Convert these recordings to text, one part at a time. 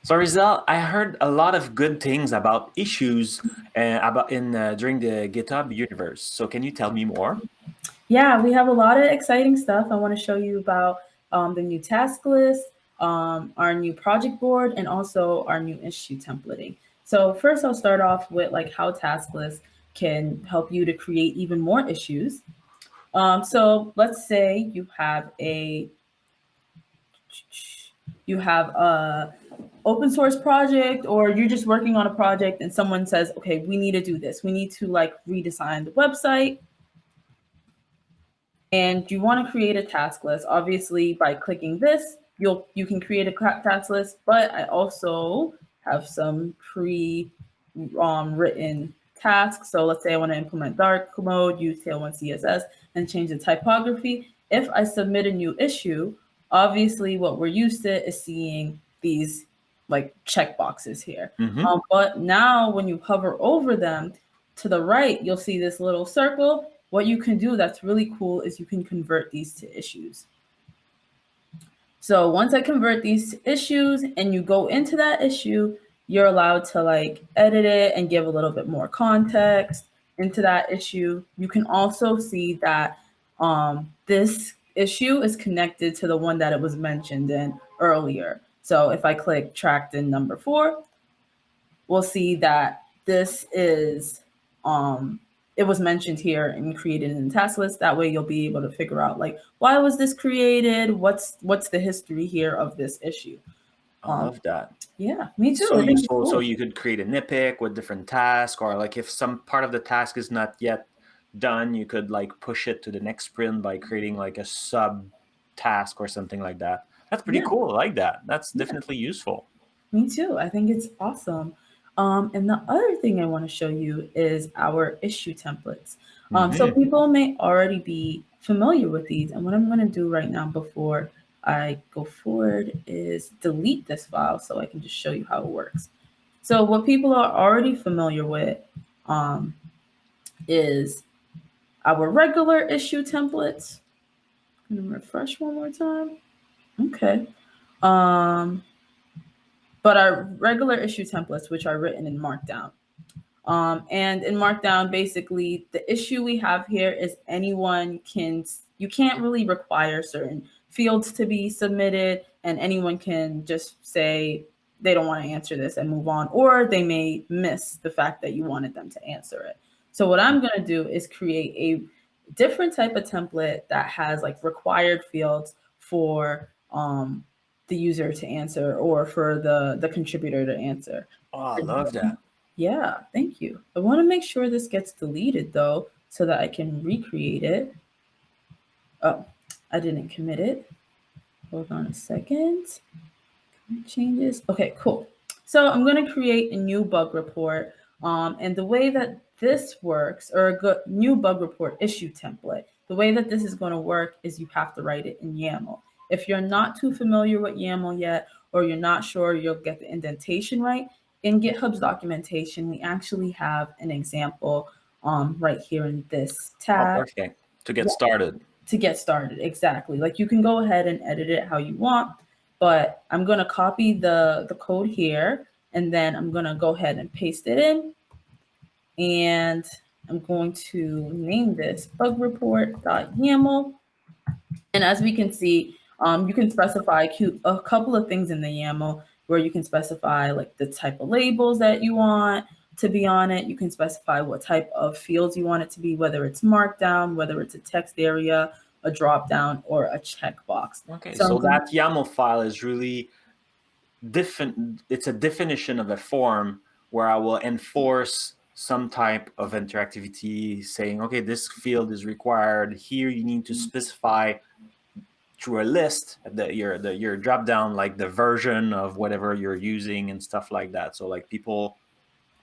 So Rizal, I heard a lot of good things about issues about in during the GitHub universe. So can you tell me more? Yeah, we have a lot of exciting stuff. I want to show you about the new task list, our new project board, and also our new issue templating. So first, I'll start off with like how task lists can help you to create even more issues. So let's say you have a open source project, or you're just working on a project and someone says, okay, we need to do this, we need to like redesign the website, and you want to create a task list. Obviously, by clicking this, you can create a task list, but I also have some pre written tasks. So let's say I want to implement dark mode, use Tailwind CSS, and change the typography. If I submit a new issue, obviously what we're used to is seeing these like check boxes here. Mm-hmm. But now when you hover over them, to the right, you'll see this little circle. What you can do that's really cool is you can convert these to issues. So once I convert these to issues and you go into that issue, you're allowed to like edit it and give a little bit more context into that issue. You can also see that this issue is connected to the one that it was mentioned in earlier. So if I click tracked in number 4, we'll see that this is it was mentioned here and created in the task list. That way you'll be able to figure out like, why was this created, what's the history here of this issue. I um love that. yeah, me too, So I you think it's so cool. you could create an epic with different tasks, or like if some part of the task is not yet done, you could like push it to the next sprint by creating like a sub task or something like that. That's pretty Yeah, cool. I like that. That's yeah, definitely useful. me too, I think it's awesome. And the other thing I want to show you is our issue templates. So Mm-hmm. people may already be familiar with these, and what I'm going to do right now before I go forward is delete this file so I can just show you how it works. So what people are already familiar with um, is our regular issue templates. I'm going to refresh one more time. Okay. Um, but our regular issue templates, which are written in Markdown. And in Markdown, basically, the issue we have here is you can't really require certain fields to be submitted, and anyone can just say they don't want to answer this and move on, or they may miss the fact that you wanted them to answer it. So what I'm going to do is create a different type of template that has like required fields for the user to answer, or for the contributor to answer. Oh, I love that. Yeah, thank you. I want to make sure this gets deleted though, so that I can recreate it. Oh, I didn't commit it. Hold on a second. Changes. Okay, cool. So I'm going to create a new bug report. And the way that this works, or a good new bug report issue template, the way that this is going to work is you have to write it in YAML. If you're not too familiar with YAML yet, or you're not sure you'll get the indentation right, in GitHub's documentation, we actually have an example right here in this Oh, tab. perfect. To get started. To get started, exactly. Like you can go ahead and edit it how you want, but I'm going to copy the code here, and then I'm going to go ahead and paste it in, and I'm going to name this bug report.yaml. And as we can see, you can specify a couple of things in the YAML, where you can specify like the type of labels that you want to be on it. You can specify what type of fields you want it to be, whether it's markdown, whether it's a text area, a drop down, or a checkbox. Okay, So so I'm going that YAML file is really different. It's a definition of a form where I will enforce some type of interactivity, saying, okay, this field is required. Here you need to specify through a list your drop down, like the version of whatever you're using and stuff like that. So like people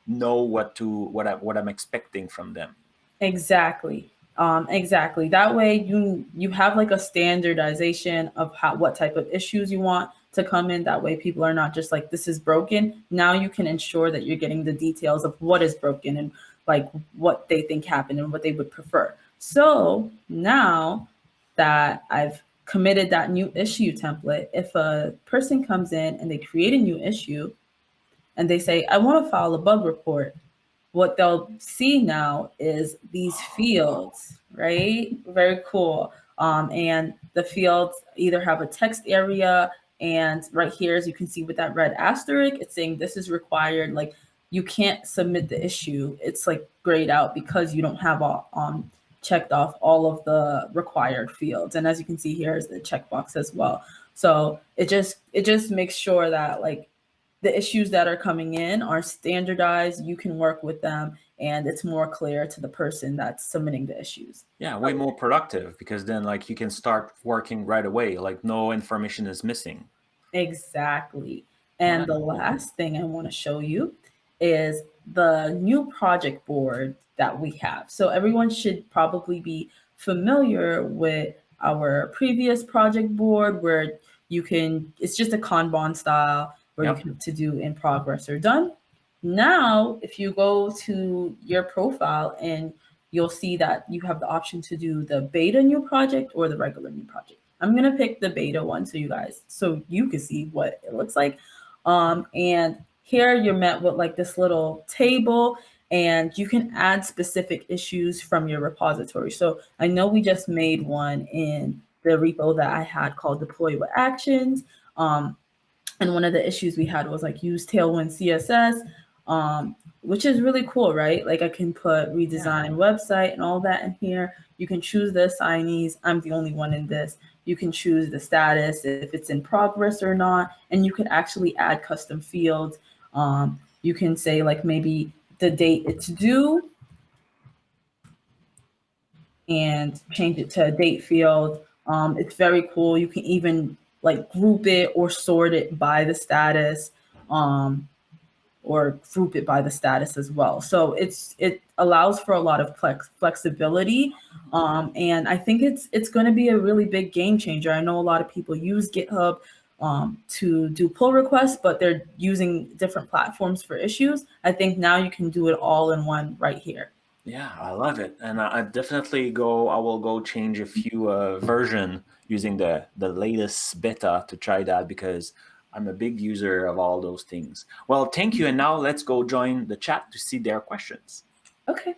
know what I'm expecting from them. Exactly. Exactly. That way you have like a standardization of what type of issues you want to come in. That way people are not just like, this is broken. Now you can ensure that you're getting the details of what is broken, and like what they think happened and what they would prefer. So now that I've committed that new issue template, if a person comes in and they create a new issue and they say, I want to file a bug report, what they'll see now is these fields, right? Very cool. And the fields either have a text area, and right here, as you can see with that red asterisk, it's saying this is required. Like you can't submit the issue. It's like grayed out because you don't have all checked off all of the required fields. And as you can see here is the checkbox as well. So it just makes sure that like the issues that are coming in are standardized, you can work with them, and it's more clear to the person that's submitting the issues. Yeah, way more productive, because then like you can start working right away, like no information is missing. Exactly. Oh, And that's the cool. last thing I want to show you is the new project board that we have. So everyone should probably be familiar with our previous project board where you can, it's just a Kanban style where you Yep. can to do in progress or done. Now, if you go to your profile and you'll see that you have the option to do the beta new project or the regular new project. I'm gonna pick the beta one so you can see what it looks like. And here you're met with like this little table, and you can add specific issues from your repository. So I know we just made one in the repo that I had called deploy with actions. And one of the issues we had was like use Tailwind CSS, which is really cool, right? Like I can put redesign website and all that in here. You can choose the assignees. I'm the only one in this. You can choose the status, if it's in progress or not, and you can actually add custom fields. You can say like maybe the date it's due and change it to a date field. It's very cool. You can even like group it or sort it by the status. Or group it by the status as well. So it allows for a lot of flexibility, and I think it's going to be a really big game changer. I know a lot of people use GitHub to do pull requests, but they're using different platforms for issues. I think now you can do it all in one right here. Yeah, I love it, and I definitely I will go change a few version using the latest beta to try that, because I'm a big user of all those things. Well, thank you, and now let's go join the chat to see their questions. Okay.